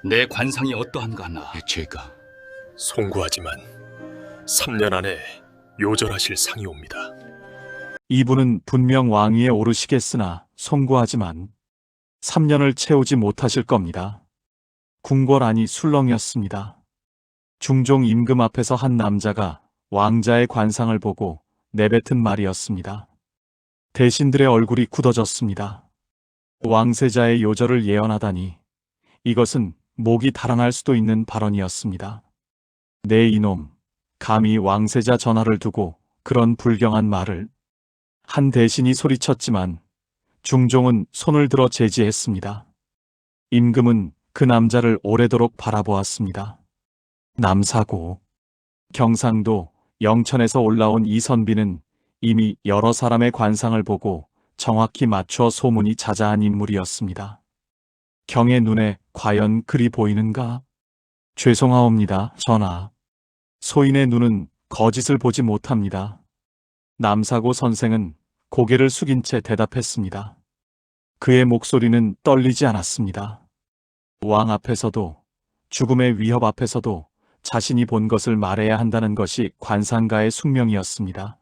내 관상이 어떠한가 하나. 제가 송구하지만 3년 안에 요절하실 상이 옵니다. 이분은 분명 왕위에 오르시겠으나 송구하지만 3년을 채우지 못하실 겁니다. 궁궐안이 술렁이었습니다. 중종 임금 앞에서 한 남자가 왕자의 관상을 보고 내뱉은 말이었습니다. 대신들의 얼굴이 굳어졌습니다. 왕세자의 요절을 예언하다니 이것은 목이 달아날 수도 있는 발언이었습니다. 네 이놈, 감히 왕세자 전하를 두고 그런 불경한 말을. 한 대신이 소리쳤지만 중종은 손을 들어 제지했습니다. 임금은 그 남자를 오래도록 바라보았습니다. 남사고, 경상도 영천에서 올라온 이선비는 이미 여러 사람의 관상을 보고 정확히 맞춰 소문이 자자한 인물이었습니다. 경의 눈에 과연 그리 보이는가? 죄송하옵니다, 전하. 소인의 눈은 거짓을 보지 못합니다. 남사고 선생은 고개를 숙인 채 대답했습니다. 그의 목소리는 떨리지 않았습니다. 왕 앞에서도 죽음의 위협 앞에서도 자신이 본 것을 말해야 한다는 것이 관상가의 숙명이었습니다.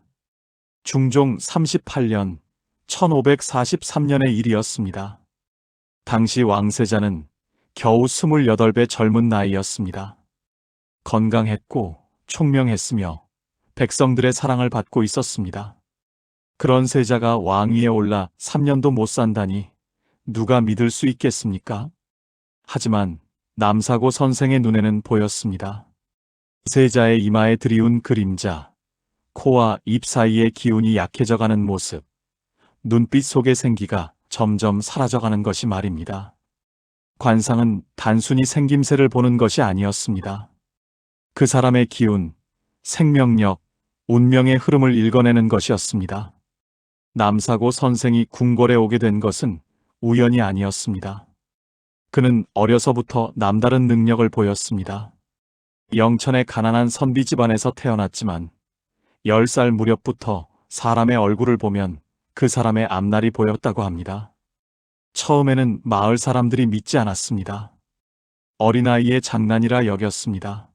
중종 38년 1543년의 일이었습니다. 당시 왕세자는 겨우 28배 젊은 나이였습니다. 건강했고 총명했으며 백성들의 사랑을 받고 있었습니다. 그런 세자가 왕위에 올라 3년도 못 산다니 누가 믿을 수 있겠습니까? 하지만 남사고 선생의 눈에는 보였습니다. 세자의 이마에 드리운 그림자, 코와 입 사이의 기운이 약해져가는 모습, 눈빛 속의 생기가 점점 사라져가는 것이 말입니다. 관상은 단순히 생김새를 보는 것이 아니었습니다. 그 사람의 기운, 생명력, 운명의 흐름을 읽어내는 것이었습니다. 남사고 선생이 궁궐에 오게 된 것은 우연이 아니었습니다. 그는 어려서부터 남다른 능력을 보였습니다. 영천의 가난한 선비 집안에서 태어났지만 10살 무렵부터 사람의 얼굴을 보면 그 사람의 앞날이 보였다고 합니다. 처음에는 마을 사람들이 믿지 않았습니다. 어린아이의 장난이라 여겼습니다.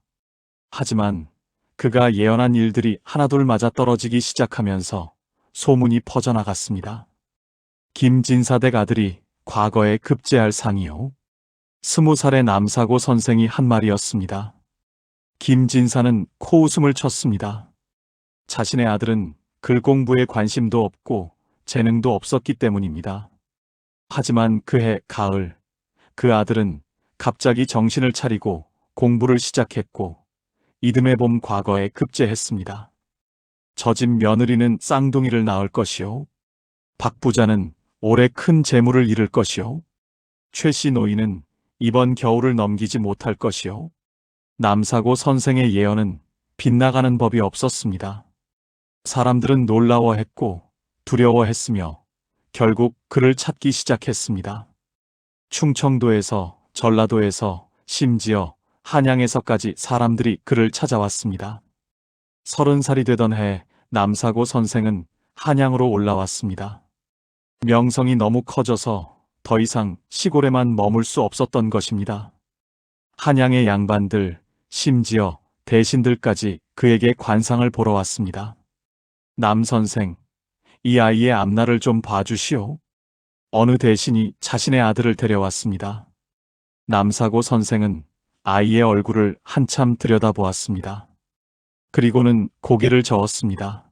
하지만 그가 예언한 일들이 하나둘 맞아떨어지기 시작하면서 소문이 퍼져나갔습니다. 김진사댁 아들이 과거에 급제할 상이요. 20살의 남사고 선생이 한 말이었습니다. 김진사는 코웃음을 쳤습니다. 자신의 아들은 글 공부에 관심도 없고 재능도 없었기 때문입니다. 하지만 그해 가을, 그 아들은 갑자기 정신을 차리고 공부를 시작했고 이듬해 봄 과거에 급제했습니다. 저 집 며느리는 쌍둥이를 낳을 것이요. 박 부자는 올해 큰 재물을 잃을 것이요. 최 씨 노인은 이번 겨울을 넘기지 못할 것이요. 남사고 선생의 예언은 빗나가는 법이 없었습니다. 사람들은 놀라워했고 두려워했으며 결국 그를 찾기 시작했습니다. 충청도에서, 전라도에서, 심지어 한양에서까지 사람들이 그를 찾아왔습니다. 30살이 되던 해 남사고 선생은 한양으로 올라왔습니다. 명성이 너무 커져서 더 이상 시골에만 머물 수 없었던 것입니다. 한양의 양반들, 심지어 대신들까지 그에게 관상을 보러 왔습니다. 남 선생, 이 아이의 앞날을 좀 봐주시오. 어느 대신이 자신의 아들을 데려왔습니다. 남사고 선생은 아이의 얼굴을 한참 들여다보았습니다. 그리고는 고개를 저었습니다.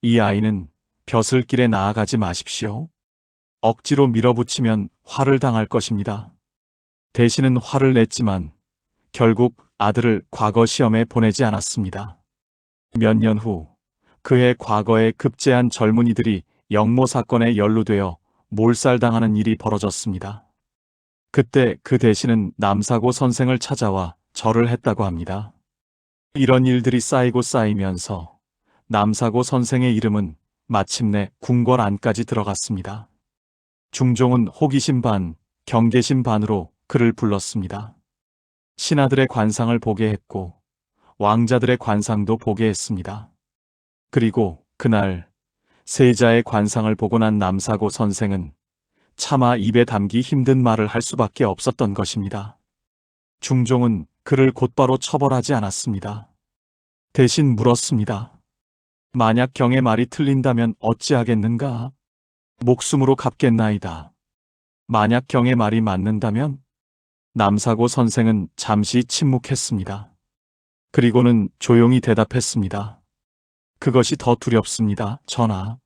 이 아이는 벼슬길에 나아가지 마십시오. 억지로 밀어붙이면 화를 당할 것입니다. 대신은 화를 냈지만 결국 아들을 과거 시험에 보내지 않았습니다. 몇 년 후 그의 과거에 급제한 젊은이들이 영모 사건에 연루되어 몰살당하는 일이 벌어졌습니다. 그때 그 대신은 남사고 선생을 찾아와 절을 했다고 합니다. 이런 일들이 쌓이고 쌓이면서 남사고 선생의 이름은 마침내 궁궐 안까지 들어갔습니다. 중종은 호기심 반, 경계심 반으로 그를 불렀습니다. 신하들의 관상을 보게 했고 왕자들의 관상도 보게 했습니다. 그리고 그날 세자의 관상을 보고 난 남사고 선생은 차마 입에 담기 힘든 말을 할 수밖에 없었던 것입니다. 중종은 그를 곧바로 처벌하지 않았습니다. 대신 물었습니다. 만약 경의 말이 틀린다면 어찌하겠는가? 목숨으로 갚겠나이다. 만약 경의 말이 맞는다면? 남사고 선생은 잠시 침묵했습니다. 그리고는 조용히 대답했습니다. 그것이 더 두렵습니다, 전하.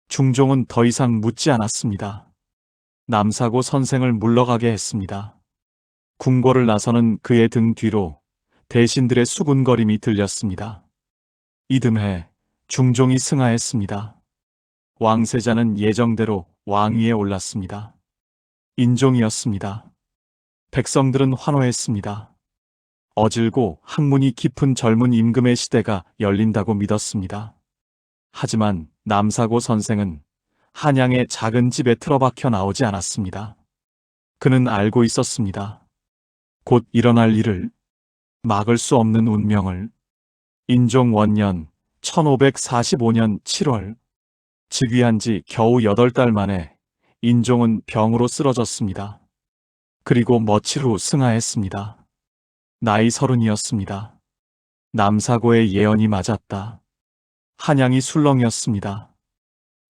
중종은 더 이상 묻지 않았습니다. 남사고 선생을 물러가게 했습니다. 궁궐을 나서는 그의 등 뒤로 대신들의 수군거림이 들렸습니다. 이듬해 중종이 승하했습니다. 왕세자는 예정대로 왕위에 올랐습니다. 인종이었습니다. 백성들은 환호했습니다. 어질고 학문이 깊은 젊은 임금의 시대가 열린다고 믿었습니다. 하지만 남사고 선생은 한양의 작은 집에 틀어박혀 나오지 않았습니다. 그는 알고 있었습니다. 곧 일어날 일을, 막을 수 없는 운명을. 인종 원년 1545년 7월, 즉위한 지 겨우 8달 만에 인종은 병으로 쓰러졌습니다. 그리고 며칠 후 승하했습니다. 나이 30이었습니다. 남사고의 예언이 맞았다. 한양이 술렁이었습니다.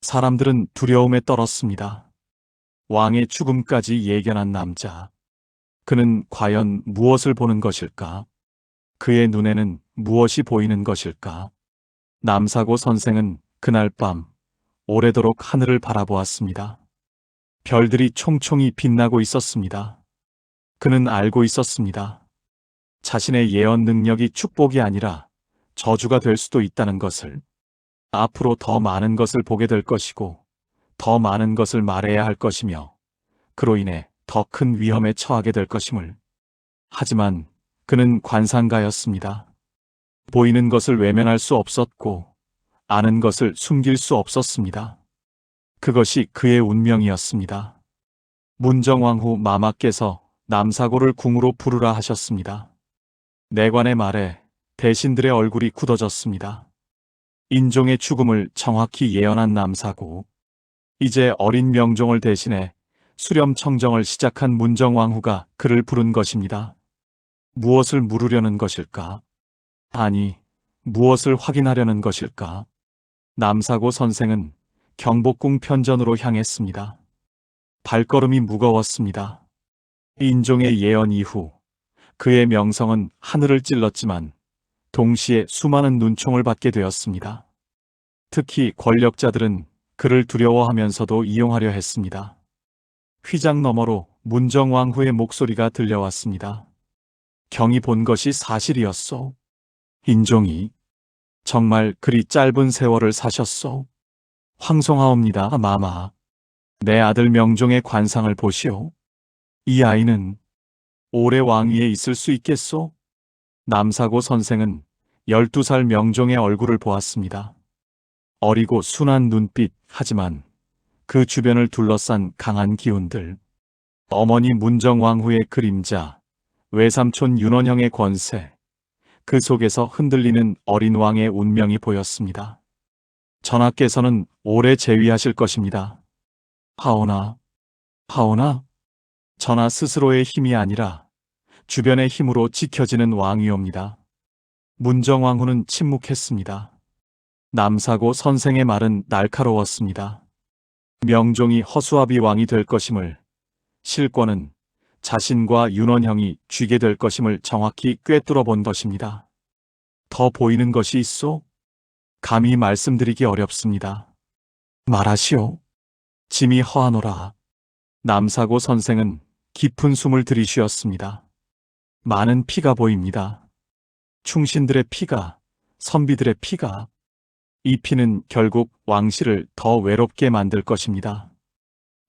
사람들은 두려움에 떨었습니다. 왕의 죽음까지 예견한 남자. 그는 과연 무엇을 보는 것일까? 그의 눈에는 무엇이 보이는 것일까? 남사고 선생은 그날 밤 오래도록 하늘을 바라보았습니다. 별들이 총총히 빛나고 있었습니다. 그는 알고 있었습니다. 자신의 예언 능력이 축복이 아니라 저주가 될 수도 있다는 것을. 앞으로 더 많은 것을 보게 될 것이고 더 많은 것을 말해야 할 것이며 그로 인해 더 큰 위험에 처하게 될 것임을. 하지만 그는 관상가였습니다. 보이는 것을 외면할 수 없었고 아는 것을 숨길 수 없었습니다. 그것이 그의 운명이었습니다. 문정왕후 마마께서 남사고를 궁으로 부르라 하셨습니다. 내관의 말에 대신들의 얼굴이 굳어졌습니다. 인종의 죽음을 정확히 예언한 남사고, 이제 어린 명종을 대신해 수렴 청정을 시작한 문정왕후가 그를 부른 것입니다. 무엇을 물으려는 것일까? 아니, 무엇을 확인하려는 것일까? 남사고 선생은 경복궁 편전으로 향했습니다. 발걸음이 무거웠습니다. 인종의 예언 이후 그의 명성은 하늘을 찔렀지만 동시에 수많은 눈총을 받게 되었습니다. 특히 권력자들은 그를 두려워하면서도 이용하려 했습니다. 휘장 너머로 문정왕후의 목소리가 들려왔습니다. 경이 본 것이 사실이었소. 인종이 정말 그리 짧은 세월을 사셨소. 황송하옵니다, 마마. 내 아들 명종의 관상을 보시오. 이 아이는 오래 왕위에 있을 수 있겠소? 남사고 선생은 12살 명종의 얼굴을 보았습니다. 어리고 순한 눈빛, 하지만 그 주변을 둘러싼 강한 기운들. 어머니 문정왕후의 그림자, 외삼촌 윤원형의 권세, 그 속에서 흔들리는 어린 왕의 운명이 보였습니다. 전하께서는 오래 재위하실 것입니다. 하오나, 하오나, 전하 스스로의 힘이 아니라 주변의 힘으로 지켜지는 왕위옵니다. 문정왕후는 침묵했습니다. 남사고 선생의 말은 날카로웠습니다. 명종이 허수아비 왕이 될 것임을, 실권은 자신과 윤원형이 쥐게 될 것임을 정확히 꿰뚫어 본 것입니다. 더 보이는 것이 있소? 감히 말씀드리기 어렵습니다. 말하시오. 짐이 허하노라. 남사고 선생은 깊은 숨을 들이쉬었습니다. 많은 피가 보입니다. 충신들의 피가, 선비들의 피가. 이 피는 결국 왕실을 더 외롭게 만들 것입니다.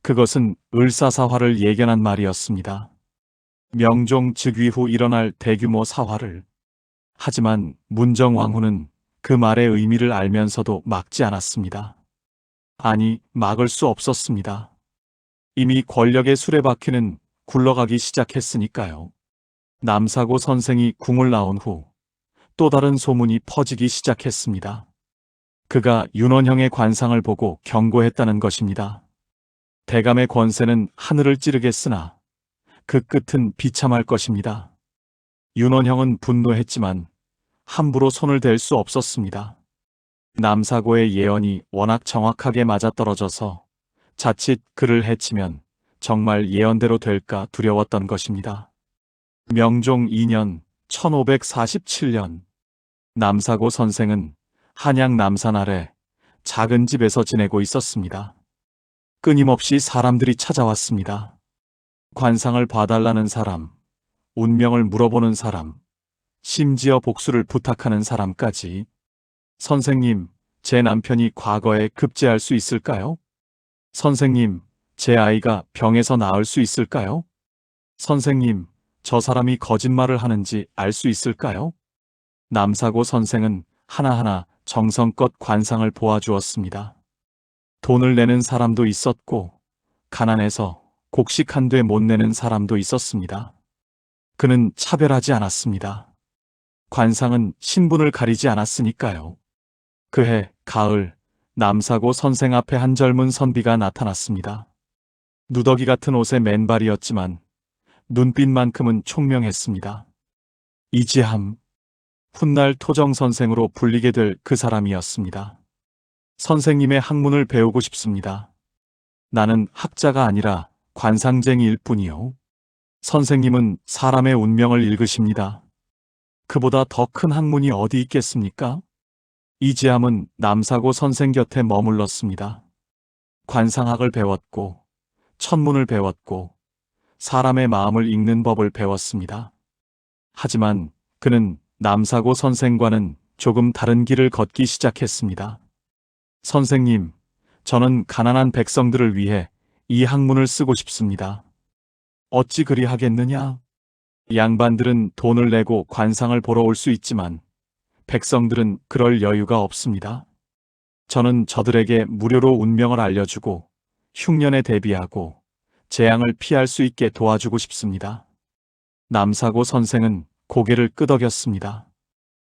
그것은 을사사화를 예견한 말이었습니다. 명종 즉위 후 일어날 대규모 사화를. 하지만 문정왕후는 그 말의 의미를 알면서도 막지 않았습니다. 아니, 막을 수 없었습니다. 이미 권력의 수레바퀴는 굴러가기 시작했으니까요. 남사고 선생이 궁을 나온 후 또 다른 소문이 퍼지기 시작했습니다. 그가 윤원형의 관상을 보고 경고했다는 것입니다. 대감의 권세는 하늘을 찌르겠으나 그 끝은 비참할 것입니다. 윤원형은 분노했지만 함부로 손을 댈 수 없었습니다. 남사고의 예언이 워낙 정확하게 맞아떨어져서 자칫 그를 해치면 정말 예언대로 될까 두려웠던 것입니다. 명종 2년 1547년 남사고 선생은 한양 남산 아래 작은 집에서 지내고 있었습니다. 끊임없이 사람들이 찾아왔습니다. 관상을 봐달라는 사람, 운명을 물어보는 사람, 심지어 복수를 부탁하는 사람까지. 선생님, 제 남편이 과거에 급제할 수 있을까요? 선생님, 제 아이가 병에서 나을 수 있을까요? 선생님, 저 사람이 거짓말을 하는지 알 수 있을까요? 남사고 선생은 하나하나 정성껏 관상을 보아주었습니다. 돈을 내는 사람도 있었고, 가난해서 곡식 한 돼 못 내는 사람도 있었습니다. 그는 차별하지 않았습니다. 관상은 신분을 가리지 않았으니까요. 그해 가을, 남사고 선생 앞에 한 젊은 선비가 나타났습니다. 누더기 같은 옷에 맨발이었지만 눈빛만큼은 총명했습니다. 이지함, 훗날 토정 선생으로 불리게 될 그 사람이었습니다. 선생님의 학문을 배우고 싶습니다. 나는 학자가 아니라 관상쟁이일 뿐이요. 선생님은 사람의 운명을 읽으십니다. 그보다 더 큰 학문이 어디 있겠습니까? 이지함은 남사고 선생 곁에 머물렀습니다. 관상학을 배웠고, 천문을 배웠고, 사람의 마음을 읽는 법을 배웠습니다. 하지만 그는 남사고 선생과는 조금 다른 길을 걷기 시작했습니다. 선생님, 저는 가난한 백성들을 위해 이 학문을 쓰고 싶습니다. 어찌 그리 하겠느냐? 양반들은 돈을 내고 관상을 보러 올 수 있지만 백성들은 그럴 여유가 없습니다. 저는 저들에게 무료로 운명을 알려주고 흉년에 대비하고 재앙을 피할 수 있게 도와주고 싶습니다. 남사고 선생은 고개를 끄덕였습니다.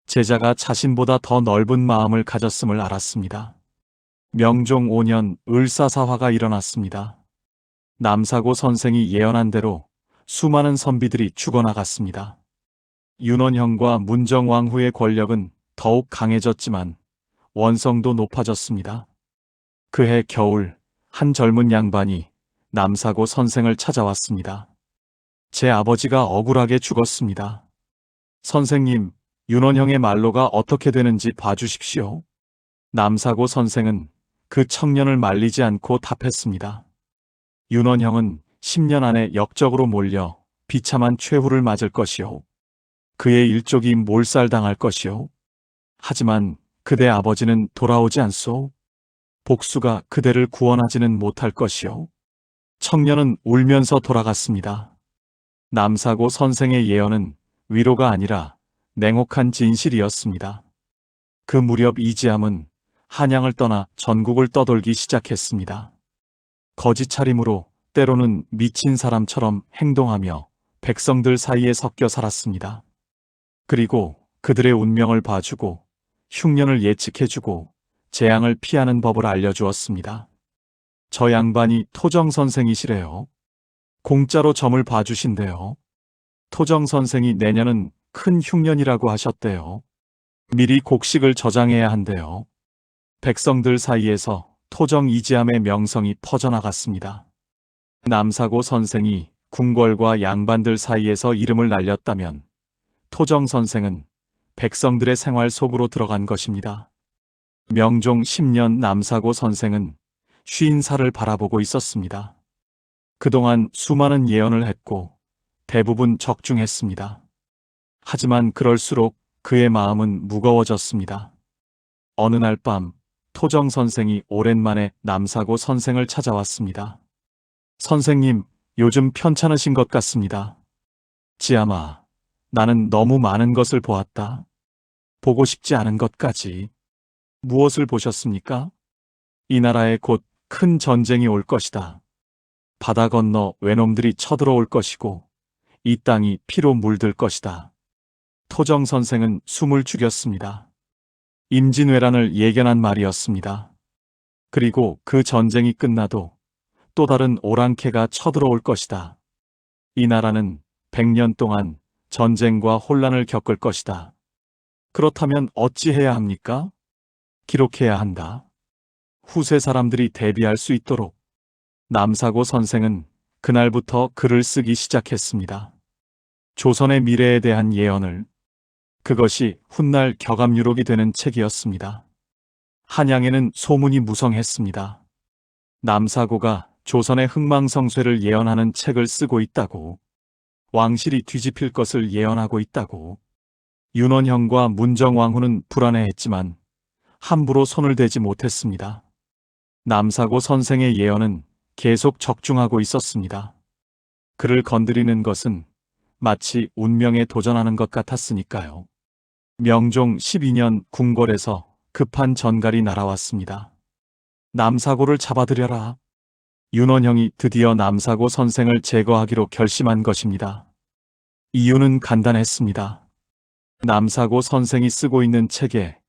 제자가 자신보다 더 넓은 마음을 가졌음을 알았습니다. 명종 5년 을사사화가 일어났습니다. 남사고 선생이 예언한 대로 수많은 선비들이 죽어나갔습니다. 윤원형과 문정왕후의 권력은 더욱 강해졌지만 원성도 높아졌습니다. 그해 겨울 한 젊은 양반이 남사고 선생을 찾아왔습니다. 제 아버지가 억울하게 죽었습니다. 선생님, 윤원형의 말로가 어떻게 되는지 봐주십시오. 남사고 선생은 그 청년을 말리지 않고 답했습니다. 윤원형은 10년 안에 역적으로 몰려 비참한 최후를 맞을 것이요. 그의 일족이 몰살당할 것이요. 하지만 그대 아버지는 돌아오지 않소. 복수가 그대를 구원하지는 못할 것이요. 청년은 울면서 돌아갔습니다. 남사고 선생의 예언은 위로가 아니라 냉혹한 진실이었습니다. 그 무렵 이지함은 한양을 떠나 전국을 떠돌기 시작했습니다. 거짓 차림으로 때로는 미친 사람처럼 행동하며 백성들 사이에 섞여 살았습니다. 그리고 그들의 운명을 봐주고 흉년을 예측해주고 재앙을 피하는 법을 알려주었습니다. 저 양반이 토정 선생이시래요. 공짜로 점을 봐주신대요. 토정 선생이 내년은 큰 흉년이라고 하셨대요. 미리 곡식을 저장해야 한대요. 백성들 사이에서 토정 이지함의 명성이 퍼져나갔습니다. 남사고 선생이 궁궐과 양반들 사이에서 이름을 날렸다면 토정 선생은 백성들의 생활 속으로 들어간 것입니다. 명종 10년 남사고 선생은 50살을 바라보고 있었습니다. 그동안 수많은 예언을 했고 대부분 적중했습니다. 하지만 그럴수록 그의 마음은 무거워졌습니다. 어느 날 밤 토정 선생이 오랜만에 남사고 선생을 찾아왔습니다. 선생님, 요즘 편찮으신 것 같습니다. 지아마, 나는 너무 많은 것을 보았다. 보고 싶지 않은 것까지. 무엇을 보셨습니까? 이 나라에 곧 큰 전쟁이 올 것이다. 바다 건너 외놈들이 쳐들어올 것이고 이 땅이 피로 물들 것이다. 토정 선생은 숨을 죽였습니다. 임진왜란을 예견한 말이었습니다. 그리고 그 전쟁이 끝나도 또 다른 오랑캐가 쳐들어올 것이다. 이 나라는 100년 동안 전쟁과 혼란을 겪을 것이다. 그렇다면 어찌해야 합니까? 기록해야 한다. 후세 사람들이 대비할 수 있도록. 남사고 선생은 그날부터 글을 쓰기 시작했습니다. 조선의 미래에 대한 예언을. 그것이 훗날 격압유록이 되는 책이었습니다. 한양에는 소문이 무성했습니다. 남사고가 조선의 흥망성쇠를 예언하는 책을 쓰고 있다고, 왕실이 뒤집힐 것을 예언하고 있다고. 윤원형과 문정왕후는 불안해했지만 함부로 손을 대지 못했습니다. 남사고 선생의 예언은 계속 적중하고 있었습니다. 그를 건드리는 것은 마치 운명에 도전하는 것 같았으니까요. 명종 12년 궁궐에서 급한 전갈이 날아왔습니다. 남사고를 잡아들여라. 윤원형이 드디어 남사고 선생을 제거하기로 결심한 것입니다. 이유는 간단했습니다. 남사고 선생이 쓰고 있는 책에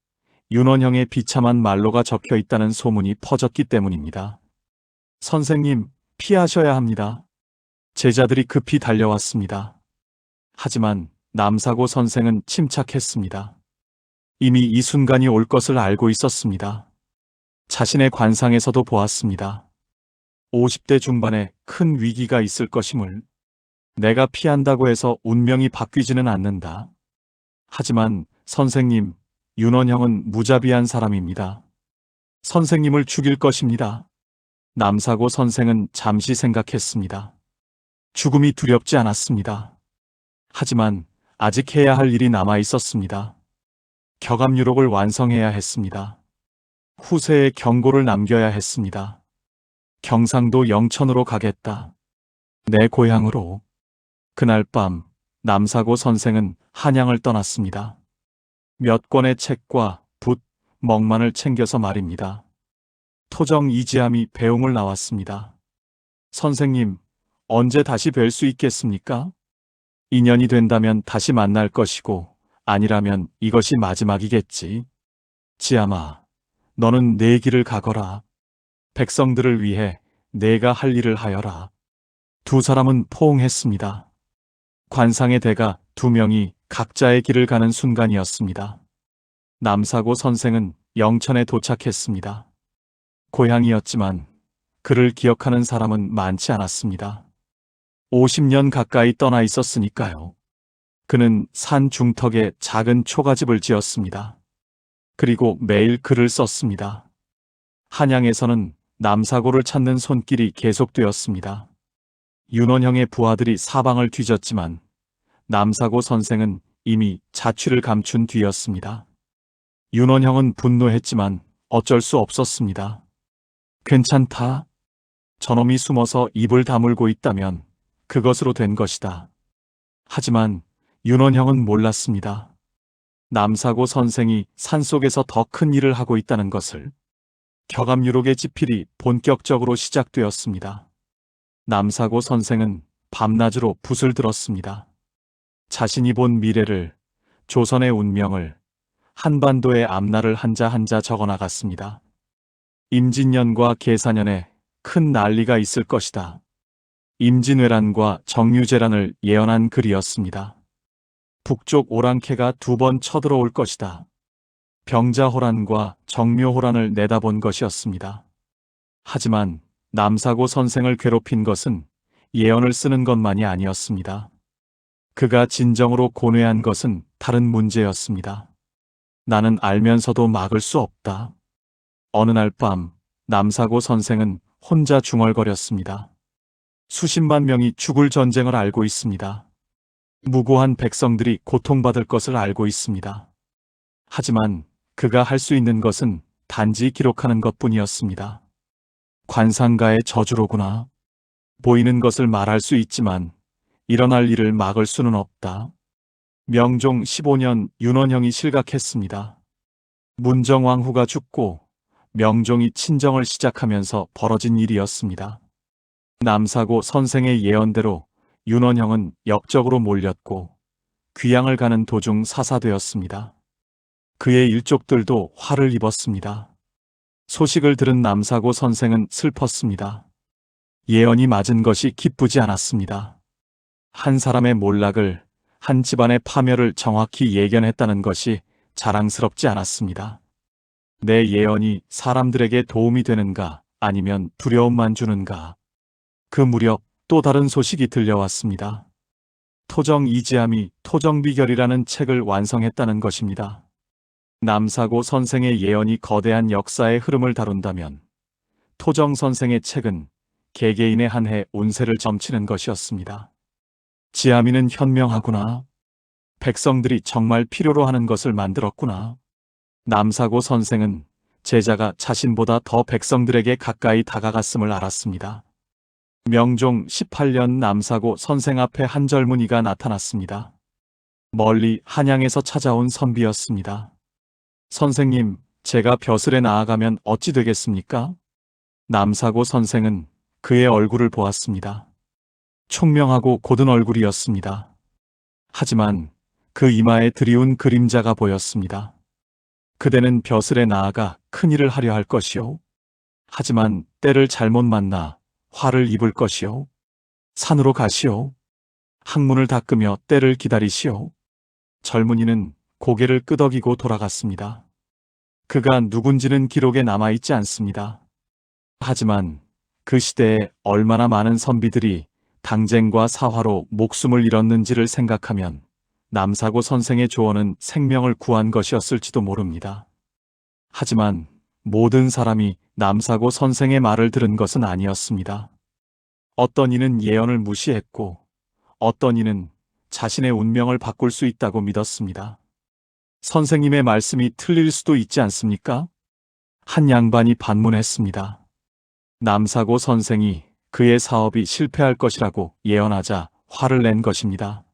윤원형의 비참한 말로가 적혀 있다는 소문이 퍼졌기 때문입니다. 선생님, 피하셔야 합니다. 제자들이 급히 달려왔습니다. 하지만 남사고 선생은 침착했습니다. 이미 이 순간이 올 것을 알고 있었습니다. 자신의 관상에서도 보았습니다. 50대 중반에 큰 위기가 있을 것임을. 내가 피한다고 해서 운명이 바뀌지는 않는다. 하지만 선생님, 윤원형은 무자비한 사람입니다. 선생님을 죽일 것입니다. 남사고 선생은 잠시 생각했습니다. 죽음이 두렵지 않았습니다. 하지만 아직 해야 할 일이 남아 있었습니다. 격압유록을 완성해야 했습니다. 후세에 경고를 남겨야 했습니다. 경상도 영천으로 가겠다. 내 고향으로. 그날 밤 남사고 선생은 한양을 떠났습니다. 몇 권의 책과 붓, 멍만을 챙겨서 말입니다. 토정 이지함이 배웅을 나왔습니다. 선생님, 언제 다시 뵐 수 있겠습니까? 인연이 된다면 다시 만날 것이고 아니라면 이것이 마지막이겠지. 지암아, 너는 내 길을 가거라. 백성들을 위해 내가 할 일을 하여라. 두 사람은 포옹했습니다. 관상의 대가 두 명이 각자의 길을 가는 순간이었습니다. 남사고 선생은 영천에 도착했습니다. 고향이었지만 그를 기억하는 사람은 많지 않았습니다. 50년 가까이 떠나 있었으니까요. 그는 산 중턱에 작은 초가집을 지었습니다. 그리고 매일 글을 썼습니다. 한양에서는 남사고를 찾는 손길이 계속되었습니다. 윤원형의 부하들이 사방을 뒤졌지만 남사고 선생은 이미 자취를 감춘 뒤였습니다. 윤원형은 분노했지만 어쩔 수 없었습니다. 괜찮다. 저놈이 숨어서 입을 다물고 있다면 그것으로 된 것이다. 하지만 윤원형은 몰랐습니다. 남사고 선생이 산속에서 더 큰 일을 하고 있다는 것을. 격압유록의 집필이 본격적으로 시작되었습니다. 남사고 선생은 밤낮으로 붓을 들었습니다. 자신이 본 미래를, 조선의 운명을, 한반도의 앞날을 한자 한자 적어나갔습니다. 임진년과 계사년에 큰 난리가 있을 것이다. 임진왜란과 정유재란을 예언한 글이었습니다. 북쪽 오랑캐가 2번 쳐들어올 것이다. 병자호란과 정묘호란을 내다본 것이었습니다. 하지만 남사고 선생을 괴롭힌 것은 예언을 쓰는 것만이 아니었습니다. 그가 진정으로 고뇌한 것은 다른 문제였습니다. 나는 알면서도 막을 수 없다. 어느 날 밤 남사고 선생은 혼자 중얼거렸습니다. 수십만 명이 죽을 전쟁을 알고 있습니다. 무고한 백성들이 고통받을 것을 알고 있습니다. 하지만 그가 할 수 있는 것은 단지 기록하는 것뿐이었습니다. 관상가의 저주로구나. 보이는 것을 말할 수 있지만 일어날 일을 막을 수는 없다. 명종 15년 윤원형이 실각했습니다. 문정왕후가 죽고 명종이 친정을 시작하면서 벌어진 일이었습니다. 남사고 선생의 예언대로 윤원형은 역적으로 몰렸고 귀양을 가는 도중 사사되었습니다. 그의 일족들도 화를 입었습니다. 소식을 들은 남사고 선생은 슬펐습니다. 예언이 맞은 것이 기쁘지 않았습니다. 한 사람의 몰락을, 한 집안의 파멸을 정확히 예견했다는 것이 자랑스럽지 않았습니다. 내 예언이 사람들에게 도움이 되는가 아니면 두려움만 주는가. 그 무렵 또 다른 소식이 들려왔습니다. 토정 이지함이 토정비결이라는 책을 완성했다는 것입니다. 남사고 선생의 예언이 거대한 역사의 흐름을 다룬다면 토정 선생의 책은 개개인의 한 해 운세를 점치는 것이었습니다. 지아미는 현명하구나. 백성들이 정말 필요로 하는 것을 만들었구나. 남사고 선생은 제자가 자신보다 더 백성들에게 가까이 다가갔음을 알았습니다. 명종 18년 남사고 선생 앞에 한 젊은이가 나타났습니다. 멀리 한양에서 찾아온 선비였습니다. 선생님, 제가 벼슬에 나아가면 어찌 되겠습니까? 남사고 선생은 그의 얼굴을 보았습니다. 총명하고 고든 얼굴이었습니다. 하지만 그 이마에 드리운 그림자가 보였습니다. 그대는 벼슬에 나아가 큰일을 하려 할 것이요. 하지만 때를 잘못 만나 화를 입을 것이요. 산으로 가시오. 항문을 닦으며 때를 기다리시오. 젊은이는 고개를 끄덕이고 돌아갔습니다. 그가 누군지는 기록에 남아있지 않습니다. 하지만 그 시대에 얼마나 많은 선비들이 당쟁과 사화로 목숨을 잃었는지를 생각하면 남사고 선생의 조언은 생명을 구한 것이었을지도 모릅니다. 하지만 모든 사람이 남사고 선생의 말을 들은 것은 아니었습니다. 어떤 이는 예언을 무시했고 어떤 이는 자신의 운명을 바꿀 수 있다고 믿었습니다. 선생님의 말씀이 틀릴 수도 있지 않습니까? 한 양반이 반문했습니다. 남사고 선생이 그의 사업이 실패할 것이라고 예언하자 화를 낸 것입니다.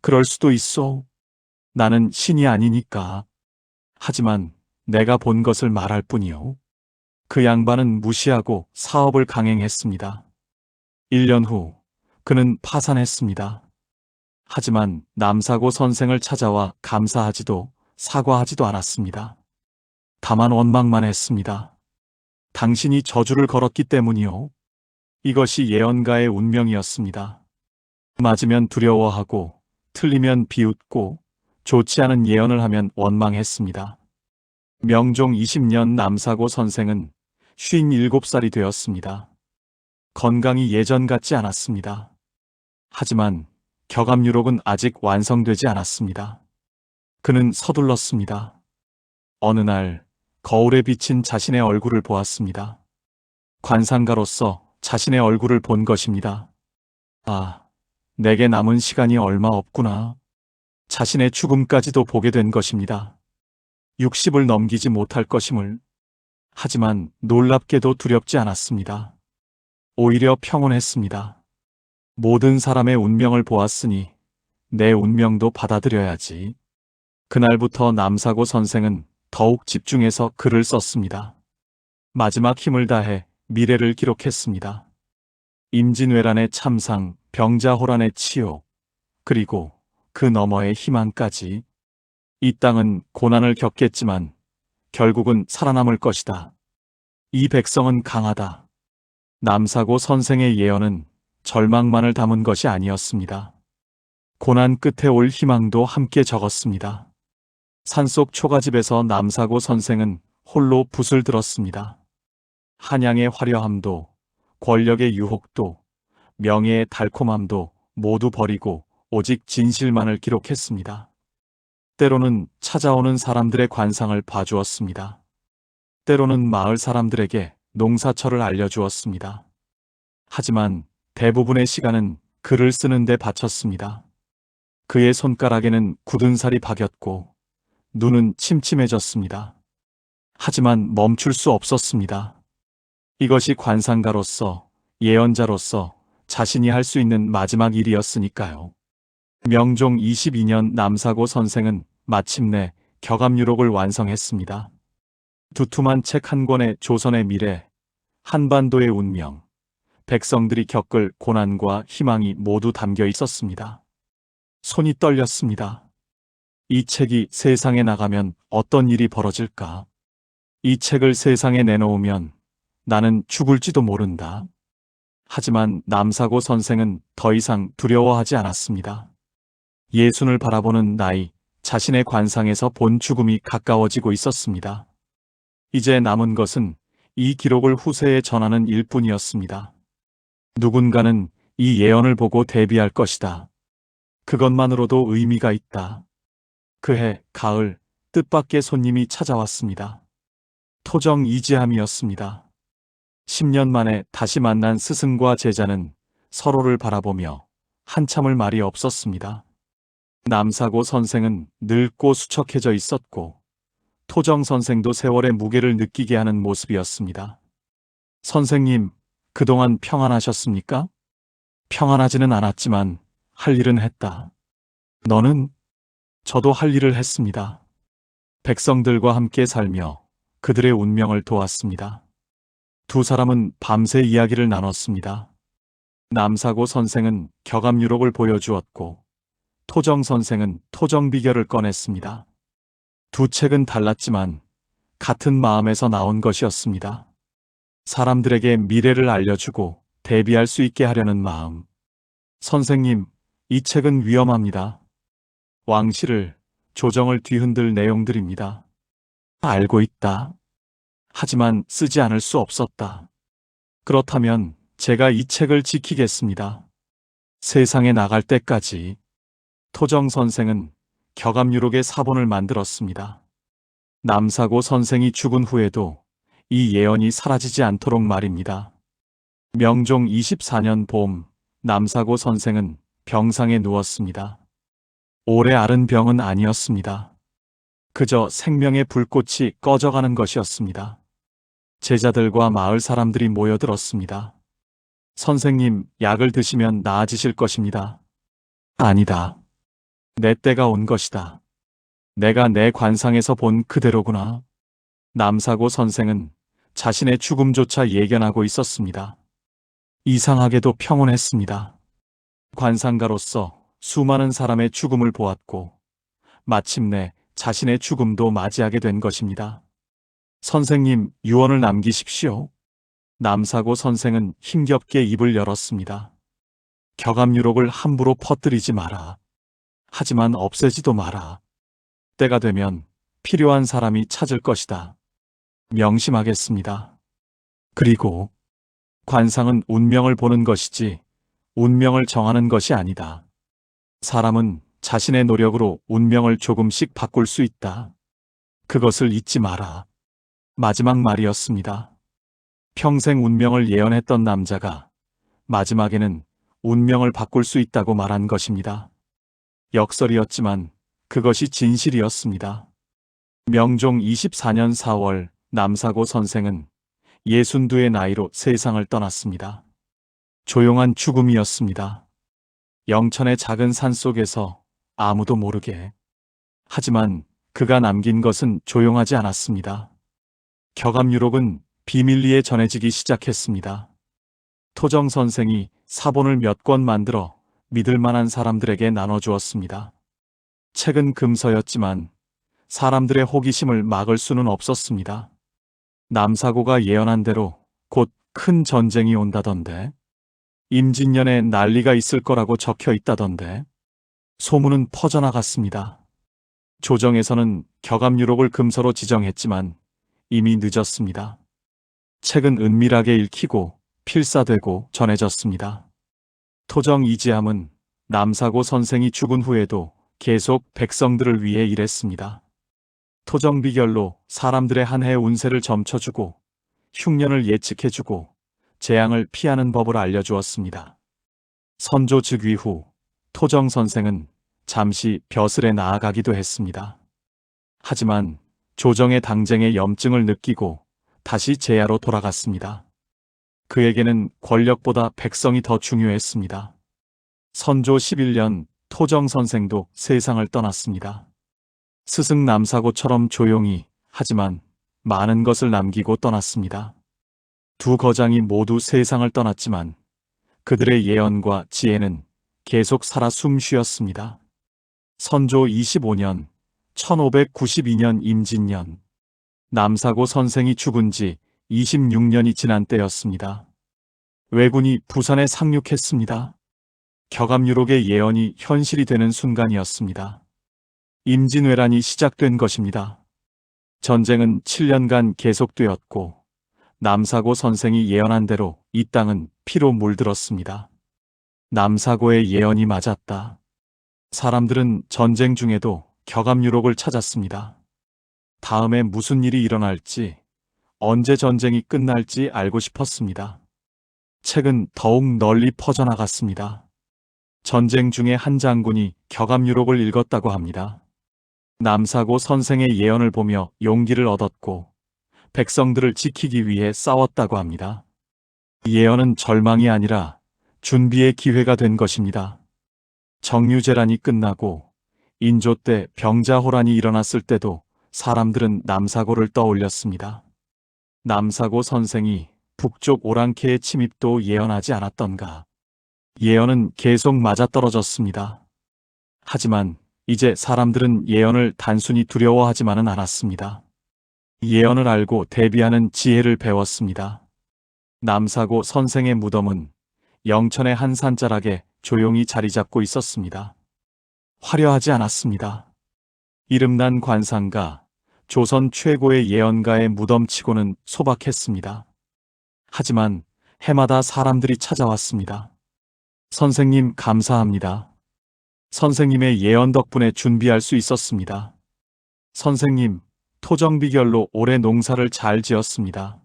그럴 수도 있어. 나는 신이 아니니까. 하지만 내가 본 것을 말할 뿐이요. 그 양반은 무시하고 사업을 강행했습니다. 1년 후 그는 파산했습니다. 하지만 남사고 선생을 찾아와 감사하지도 사과하지도 않았습니다. 다만 원망만 했습니다. 당신이 저주를 걸었기 때문이요. 이것이 예언가의 운명이었습니다. 맞으면 두려워하고 틀리면 비웃고 좋지 않은 예언을 하면 원망했습니다. 명종 20년 남사고 선생은 57살이 되었습니다. 건강이 예전 같지 않았습니다. 하지만 격암유록은 아직 완성되지 않았습니다. 그는 서둘렀습니다. 어느 날 거울에 비친 자신의 얼굴을 보았습니다. 관상가로서 자신의 얼굴을 본 것입니다. 아, 내게 남은 시간이 얼마 없구나. 자신의 죽음까지도 보게 된 것입니다. 60을 넘기지 못할 것임을. 하지만 놀랍게도 두렵지 않았습니다. 오히려 평온했습니다. 모든 사람의 운명을 보았으니 내 운명도 받아들여야지. 그날부터 남사고 선생은 더욱 집중해서 글을 썼습니다. 마지막 힘을 다해 미래를 기록했습니다. 임진왜란의 참상, 병자호란의 치욕, 그리고 그 너머의 희망까지. 이 땅은 고난을 겪겠지만 결국은 살아남을 것이다. 이 백성은 강하다. 남사고 선생의 예언은 절망만을 담은 것이 아니었습니다. 고난 끝에 올 희망도 함께 적었습니다. 산속 초가집에서 남사고 선생은 홀로 붓을 들었습니다. 한양의 화려함도, 권력의 유혹도, 명예의 달콤함도 모두 버리고 오직 진실만을 기록했습니다. 때로는 찾아오는 사람들의 관상을 봐주었습니다. 때로는 마을 사람들에게 농사철을 알려주었습니다. 하지만 대부분의 시간은 글을 쓰는 데 바쳤습니다. 그의 손가락에는 굳은 살이 박였고 눈은 침침해졌습니다. 하지만 멈출 수 없었습니다. 이것이 관상가로서, 예언자로서 자신이 할 수 있는 마지막 일이었으니까요. 명종 22년 남사고 선생은 마침내 격암유록을 완성했습니다. 두툼한 책 한 권에 조선의 미래, 한반도의 운명, 백성들이 겪을 고난과 희망이 모두 담겨 있었습니다. 손이 떨렸습니다. 이 책이 세상에 나가면 어떤 일이 벌어질까? 이 책을 세상에 내놓으면 나는 죽을지도 모른다. 하지만 남사고 선생은 더 이상 두려워하지 않았습니다. 예순을 바라보는 나이, 자신의 관상에서 본 죽음이 가까워지고 있었습니다. 이제 남은 것은 이 기록을 후세에 전하는 일뿐이었습니다. 누군가는 이 예언을 보고 대비할 것이다. 그것만으로도 의미가 있다. 그해 가을 뜻밖의 손님이 찾아왔습니다. 토정 이지함이었습니다. 10년 만에 다시 만난 스승과 제자는 서로를 바라보며 한참을 말이 없었습니다. 남사고 선생은 늙고 수척해져 있었고 토정 선생도 세월의 무게를 느끼게 하는 모습이었습니다. 선생님, 그동안 평안하셨습니까? 평안하지는 않았지만 할 일은 했다. 너는? 저도 할 일을 했습니다. 백성들과 함께 살며 그들의 운명을 도왔습니다. 두 사람은 밤새 이야기를 나눴습니다. 남사고 선생은 격암유록을 보여주었고 토정 선생은 토정 비결을 꺼냈습니다. 두 책은 달랐지만 같은 마음에서 나온 것이었습니다. 사람들에게 미래를 알려주고 대비할 수 있게 하려는 마음. 선생님, 이 책은 위험합니다. 왕실을, 조정을 뒤흔들 내용들입니다. 알고 있다. 하지만 쓰지 않을 수 없었다. 그렇다면 제가 이 책을 지키겠습니다. 세상에 나갈 때까지. 토정 선생은 격암유록의 사본을 만들었습니다. 남사고 선생이 죽은 후에도 이 예언이 사라지지 않도록 말입니다. 명종 24년 봄, 남사고 선생은 병상에 누웠습니다. 오래 앓은 병은 아니었습니다. 그저 생명의 불꽃이 꺼져가는 것이었습니다. 제자들과 마을 사람들이 모여들었습니다. 선생님, 약을 드시면 나아지실 것입니다. 아니다. 내 때가 온 것이다. 내가 내 관상에서 본 그대로구나. 남사고 선생은 자신의 죽음조차 예견하고 있었습니다. 이상하게도 평온했습니다. 관상가로서 수많은 사람의 죽음을 보았고 마침내 자신의 죽음도 맞이하게 된 것입니다. 선생님, 유언을 남기십시오. 남사고 선생은 힘겹게 입을 열었습니다. 격암유록을 함부로 퍼뜨리지 마라. 하지만 없애지도 마라. 때가 되면 필요한 사람이 찾을 것이다. 명심하겠습니다. 그리고 관상은 운명을 보는 것이지 운명을 정하는 것이 아니다. 사람은 자신의 노력으로 운명을 조금씩 바꿀 수 있다. 그것을 잊지 마라. 마지막 말이었습니다. 평생 운명을 예언했던 남자가 마지막에는 운명을 바꿀 수 있다고 말한 것입니다. 역설이었지만 그것이 진실이었습니다. 명종 24년 4월 남사고 선생은 62의 나이로 세상을 떠났습니다. 조용한 죽음이었습니다. 영천의 작은 산 속에서 아무도 모르게. 하지만 그가 남긴 것은 조용하지 않았습니다. 격암유록은 비밀리에 전해지기 시작했습니다. 토정 선생이 사본을 몇 권 만들어 믿을 만한 사람들에게 나눠주었습니다. 책은 금서였지만 사람들의 호기심을 막을 수는 없었습니다. 남사고가 예언한 대로 곧 큰 전쟁이 온다던데. 임진년에 난리가 있을 거라고 적혀 있다던데. 소문은 퍼져나갔습니다. 조정에서는 격암유록을 금서로 지정했지만 이미 늦었습니다. 책은 은밀하게 읽히고 필사되고 전해졌습니다. 토정 이지함은 남사고 선생이 죽은 후에도 계속 백성들을 위해 일했습니다. 토정 비결로 사람들의 한 해 운세를 점쳐주고 흉년을 예측해주고 재앙을 피하는 법을 알려주었습니다. 선조 즉위 후 토정 선생은 잠시 벼슬에 나아가기도 했습니다. 하지만 조정의 당쟁에 염증을 느끼고 다시 제야로 돌아갔습니다. 그에게는 권력보다 백성이 더 중요했습니다. 선조 11년 토정 선생도 세상을 떠났습니다. 스승 남사고처럼 조용히 하지만 많은 것을 남기고 떠났습니다. 두 거장이 모두 세상을 떠났지만 그들의 예언과 지혜는 계속 살아 숨쉬었습니다. 선조 25년 1592년 임진년 남사고 선생이 죽은 지 26년이 지난 때였습니다. 왜군이 부산에 상륙했습니다. 격압유록의 예언이 현실이 되는 순간이었습니다. 임진왜란이 시작된 것입니다. 전쟁은 7년간 계속되었고 남사고 선생이 예언한 대로 이 땅은 피로 물들었습니다. 남사고의 예언이 맞았다. 사람들은 전쟁 중에도 격압유록을 찾았습니다. 다음에 무슨 일이 일어날지, 언제 전쟁이 끝날지 알고 싶었습니다. 책은 더욱 널리 퍼져나갔습니다. 전쟁 중에 한 장군이 격압유록을 읽었다고 합니다. 남사고 선생의 예언을 보며 용기를 얻었고 백성들을 지키기 위해 싸웠다고 합니다. 예언은 절망이 아니라 준비의 기회가 된 것입니다. 정유재란이 끝나고 인조 때 병자호란이 일어났을 때도 사람들은 남사고를 떠올렸습니다. 남사고 선생이 북쪽 오랑캐의 침입도 예언하지 않았던가. 예언은 계속 맞아떨어졌습니다. 하지만 이제 사람들은 예언을 단순히 두려워하지만은 않았습니다. 예언을 알고 대비하는 지혜를 배웠습니다. 남사고 선생의 무덤은 영천의 한 산자락에 조용히 자리 잡고 있었습니다. 화려하지 않았습니다. 이름난 관상가, 조선 최고의 예언가의 무덤치고는 소박했습니다. 하지만 해마다 사람들이 찾아왔습니다. 선생님 감사합니다. 선생님의 예언 덕분에 준비할 수 있었습니다. 선생님, 토정비결로 올해 농사를 잘 지었습니다.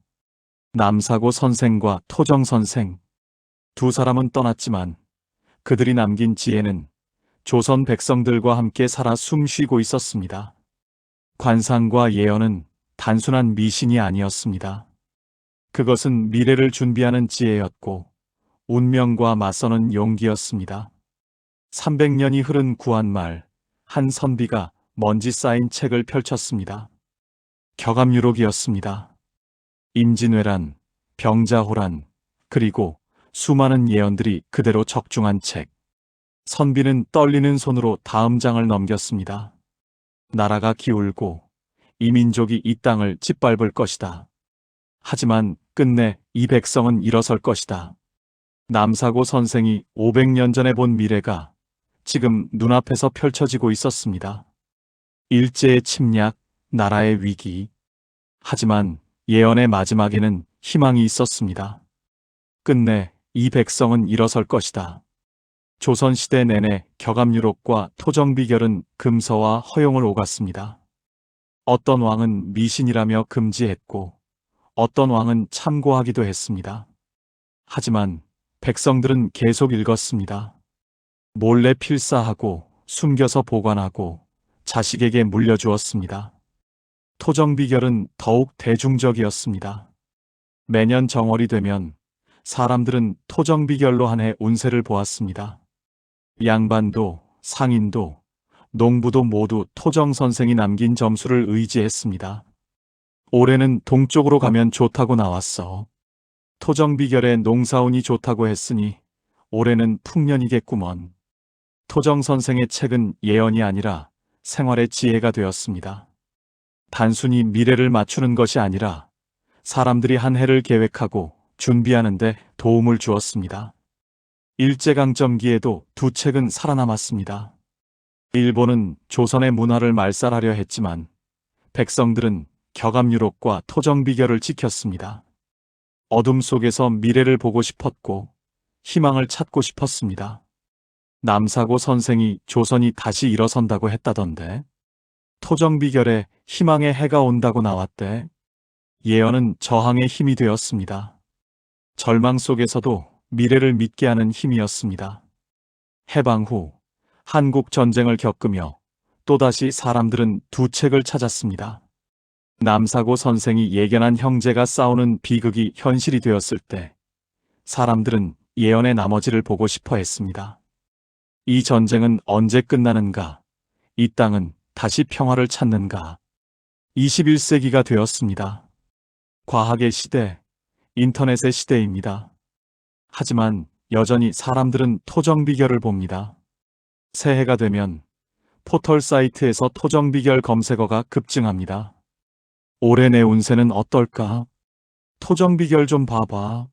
남사고 선생과 토정 선생, 두 사람은 떠났지만 그들이 남긴 지혜는 조선 백성들과 함께 살아 숨쉬고 있었습니다. 관상과 예언은 단순한 미신이 아니었습니다. 그것은 미래를 준비하는 지혜였고 운명과 맞서는 용기였습니다. 300년이 흐른 구한말, 한 선비가 먼지 쌓인 책을 펼쳤습니다. 격압유록이었습니다. 임진왜란, 병자호란, 그리고 수많은 예언들이 그대로 적중한 책. 선비는 떨리는 손으로 다음 장을 넘겼습니다. 나라가 기울고 이 민족이 이 땅을 짓밟을 것이다. 하지만 끝내 이 백성은 일어설 것이다. 남사고 선생이 500년 전에 본 미래가 지금 눈앞에서 펼쳐지고 있었습니다. 일제의 침략, 나라의 위기. 하지만 예언의 마지막에는 희망이 있었습니다. 끝내 이 백성은 일어설 것이다. 조선시대 내내 격압유록과 토정비결은 금서와 허용을 오갔습니다. 어떤 왕은 미신이라며 금지했고 어떤 왕은 참고하기도 했습니다. 하지만 백성들은 계속 읽었습니다. 몰래 필사하고 숨겨서 보관하고 자식에게 물려주었습니다. 토정비결은 더욱 대중적이었습니다. 매년 정월이 되면 사람들은 토정비결로 한 해 운세를 보았습니다. 양반도, 상인도, 농부도 모두 토정선생이 남긴 점수를 의지했습니다. 올해는 동쪽으로 가면 좋다고 나왔어. 토정비결에 농사운이 좋다고 했으니 올해는 풍년이겠구먼. 토정선생의 책은 예언이 아니라 생활의 지혜가 되었습니다. 단순히 미래를 맞추는 것이 아니라 사람들이 한 해를 계획하고 준비하는 데 도움을 주었습니다. 일제강점기에도 두 책은 살아남았습니다. 일본은 조선의 문화를 말살하려 했지만 백성들은 격압유록과 토정비결을 지켰습니다. 어둠 속에서 미래를 보고 싶었고 희망을 찾고 싶었습니다. 남사고 선생이 조선이 다시 일어선다고 했다던데, 토정비결에 희망의 해가 온다고 나왔대. 예언은 저항의 힘이 되었습니다. 절망 속에서도 미래를 믿게 하는 힘이었습니다. 해방 후 한국 전쟁을 겪으며 또다시 사람들은 두 책을 찾았습니다. 남사고 선생이 예견한 형제가 싸우는 비극이 현실이 되었을 때 사람들은 예언의 나머지를 보고 싶어 했습니다. 이 전쟁은 언제 끝나는가? 이 땅은 다시 평화를 찾는가? 21세기가 되었습니다. 과학의 시대, 인터넷의 시대입니다. 하지만 여전히 사람들은 토정비결을 봅니다. 새해가 되면 포털 사이트에서 토정비결 검색어가 급증합니다. 올해 내 운세는 어떨까? 토정비결 좀 봐봐.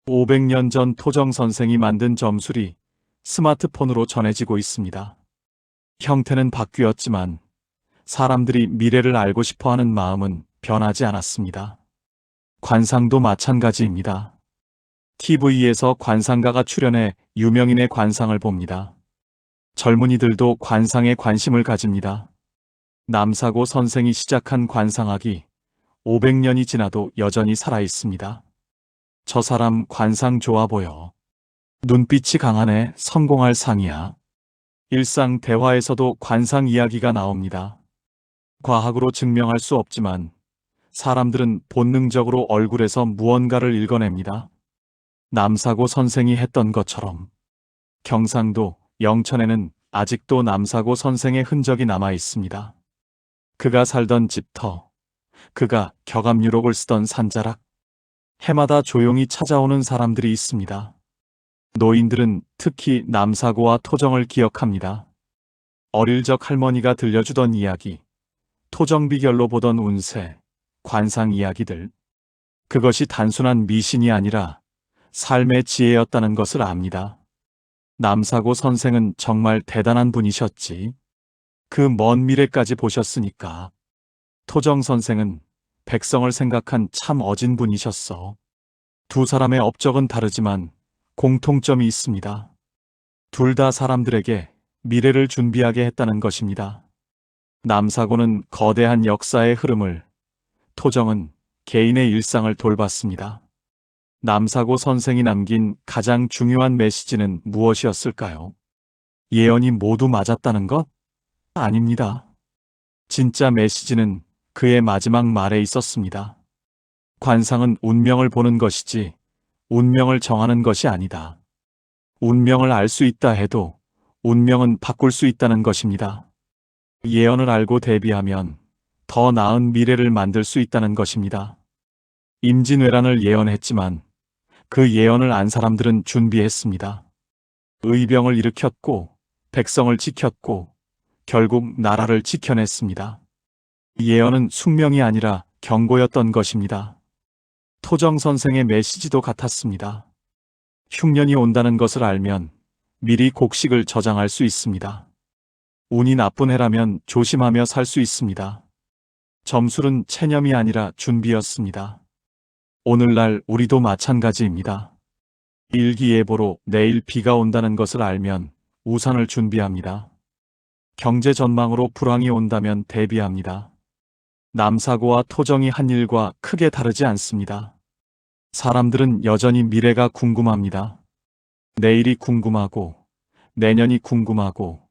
500년 전 토정선생이 만든 점술이 스마트폰으로 전해지고 있습니다. 형태는 바뀌었지만 사람들이 미래를 알고 싶어하는 마음은 변하지 않았습니다. 관상도 마찬가지입니다. TV에서 관상가가 출연해 유명인의 관상을 봅니다. 젊은이들도 관상에 관심을 가집니다. 남사고 선생이 시작한 관상학이 500년이 지나도 여전히 살아있습니다. 저 사람 관상 좋아 보여. 눈빛이 강하네. 성공할 상이야. 일상 대화에서도 관상 이야기가 나옵니다. 과학으로 증명할 수 없지만 사람들은 본능적으로 얼굴에서 무언가를 읽어냅니다. 남사고 선생이 했던 것처럼 경상도 영천에는 아직도 남사고 선생의 흔적이 남아 있습니다. 그가 살던 집터, 그가 격압유록을 쓰던 산자락, 해마다 조용히 찾아오는 사람들이 있습니다. 노인들은 특히 남사고와 토정을 기억합니다. 어릴 적 할머니가 들려주던 이야기, 토정 비결로 보던 운세, 관상 이야기들. 그것이 단순한 미신이 아니라 삶의 지혜였다는 것을 압니다. 남사고 선생은 정말 대단한 분이셨지. 그 먼 미래까지 보셨으니까. 토정 선생은 백성을 생각한 참 어진 분이셨어. 두 사람의 업적은 다르지만 공통점이 있습니다. 둘 다 사람들에게 미래를 준비하게 했다는 것입니다. 남사고는 거대한 역사의 흐름을, 토정은 개인의 일상을 돌봤습니다. 남사고 선생이 남긴 가장 중요한 메시지는 무엇이었을까요? 예언이 모두 맞았다는 것? 아닙니다. 진짜 메시지는 그의 마지막 말에 있었습니다. 관상은 운명을 보는 것이지 운명을 정하는 것이 아니다. 운명을 알 수 있다 해도 운명은 바꿀 수 있다는 것입니다. 예언을 알고 대비하면 더 나은 미래를 만들 수 있다는 것입니다. 임진왜란을 예언했지만 그 예언을 안 사람들은 준비했습니다. 의병을 일으켰고 백성을 지켰고 결국 나라를 지켜냈습니다. 예언은 숙명이 아니라 경고였던 것입니다. 토정 선생의 메시지도 같았습니다. 흉년이 온다는 것을 알면 미리 곡식을 저장할 수 있습니다. 운이 나쁜 해라면 조심하며 살 수 있습니다. 점술은 체념이 아니라 준비였습니다. 오늘날 우리도 마찬가지입니다. 일기예보로 내일 비가 온다는 것을 알면 우산을 준비합니다. 경제 전망으로 불황이 온다면 대비합니다. 남사고와 토정이 한 일과 크게 다르지 않습니다. 사람들은 여전히 미래가 궁금합니다. 내일이 궁금하고, 내년이 궁금하고,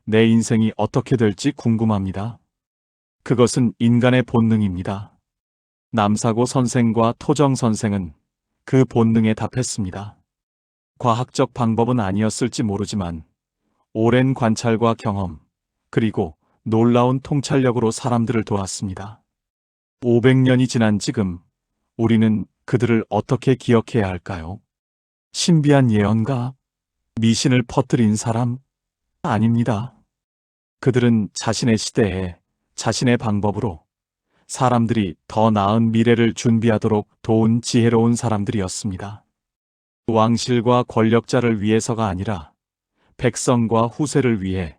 내 인생이 어떻게 될지 궁금합니다. 그것은 인간의 본능입니다. 남사고 선생과 토정 선생은 그 본능에 답했습니다. 과학적 방법은 아니었을지 모르지만 오랜 관찰과 경험, 그리고 놀라운 통찰력으로 사람들을 도왔습니다. 500년이 지난 지금 우리는 그들을 어떻게 기억해야 할까요? 신비한 예언가? 미신을 퍼뜨린 사람? 아닙니다. 그들은 자신의 시대에 자신의 방법으로 사람들이 더 나은 미래를 준비하도록 도운 지혜로운 사람들이었습니다. 왕실과 권력자를 위해서가 아니라 백성과 후세를 위해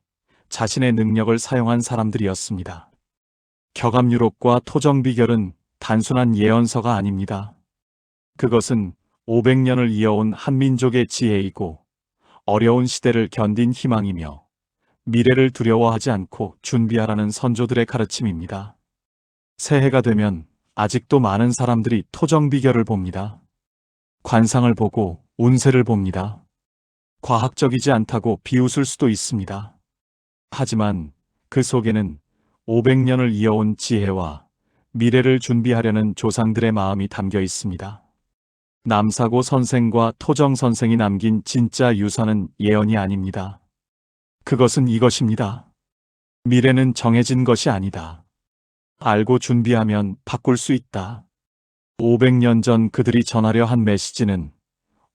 자신의 능력을 사용한 사람들이었습니다. 격압유록과 토정비결은 단순한 예언서가 아닙니다. 그것은 500년을 이어온 한민족의 지혜이고 어려운 시대를 견딘 희망이며 미래를 두려워하지 않고 준비하라는 선조들의 가르침입니다. 새해가 되면 아직도 많은 사람들이 토정비결을 봅니다. 관상을 보고 운세를 봅니다. 과학적이지 않다고 비웃을 수도 있습니다. 하지만 그 속에는 500년을 이어온 지혜와 미래를 준비하려는 조상들의 마음이 담겨 있습니다. 남사고 선생과 토정 선생이 남긴 진짜 유산은 예언이 아닙니다. 그것은 이것입니다. 미래는 정해진 것이 아니다. 알고 준비하면 바꿀 수 있다. 500년 전 그들이 전하려 한 메시지는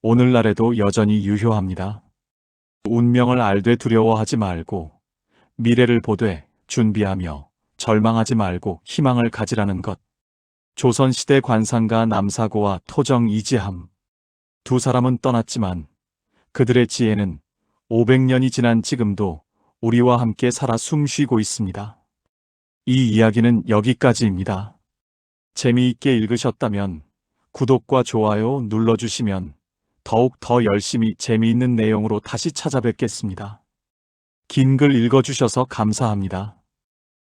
오늘날에도 여전히 유효합니다. 운명을 알되 두려워하지 말고 미래를 보되 준비하며 절망하지 말고 희망을 가지라는 것. 조선시대 관상가 남사고와 토정 이지함. 두 사람은 떠났지만 그들의 지혜는 500년이 지난 지금도 우리와 함께 살아 숨쉬고 있습니다. 이 이야기는 여기까지입니다. 재미있게 읽으셨다면 구독과 좋아요 눌러주시면 더욱 더 열심히 재미있는 내용으로 다시 찾아뵙겠습니다. 긴 글 읽어주셔서 감사합니다.